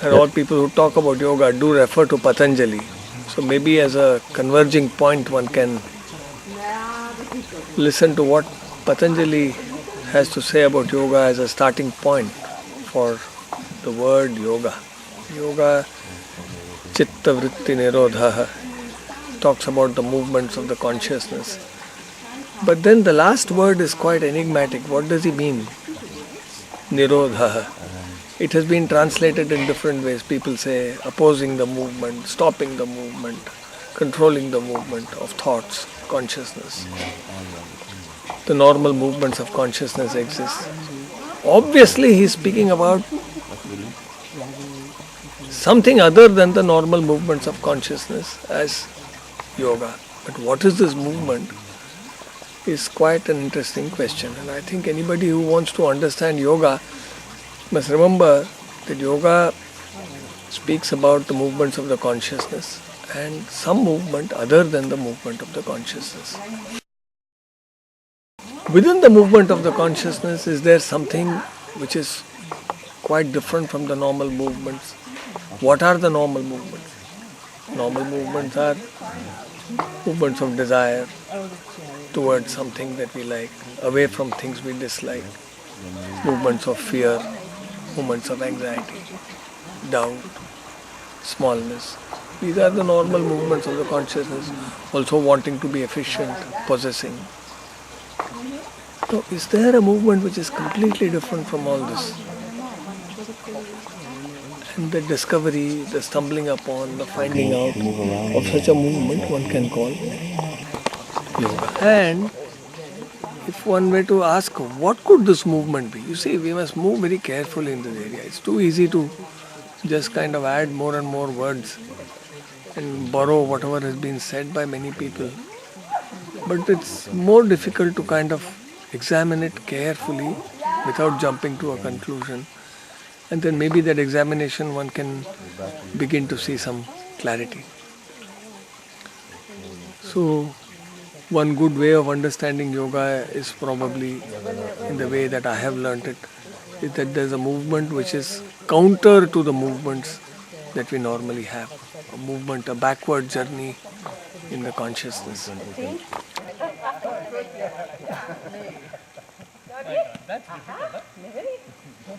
And all people who talk about yoga do refer to Patanjali. So maybe as a converging point one can listen to what Patanjali has to say about yoga as a starting point for the word yoga. Yoga Chitta Vritti Nirodha talks about the movements of the consciousness. But then the last word is quite enigmatic. What does he mean? Nirodha. It has been translated in different ways. People say opposing the movement, stopping the movement, controlling the movement of thoughts, consciousness. The normal movements of consciousness exist. Obviously, he is speaking about something other than the normal movements of consciousness as yoga. But what is this movement is quite an interesting question. And I think anybody who wants to understand yoga must remember that yoga speaks about the movements of the consciousness and some movement other than the movement of the consciousness. Within the movement of the consciousness, is there something which is quite different from the normal movements? What are the normal movements? Normal movements are movements of desire towards something that we like, away from things we dislike, movements of fear, movements of anxiety, doubt, smallness. These are the normal movements of the consciousness, also wanting to be efficient, possessing. So, is there a movement which is completely different from all this? And the discovery, the stumbling upon, the finding out of such a movement one can call yoga. And if one were to ask, what could this movement be? You see, we must move very carefully in this area. It's too easy to just kind of add more and more words and borrow whatever has been said by many people. But it's more difficult to kind of examine it carefully without jumping to a conclusion. And then maybe that examination one can begin to see some clarity. So, one good way of understanding yoga is probably in the way that I have learnt it, is that there's a movement which is counter to the movements that we normally have. A movement, a backward journey in the consciousness. That's difficult, huh?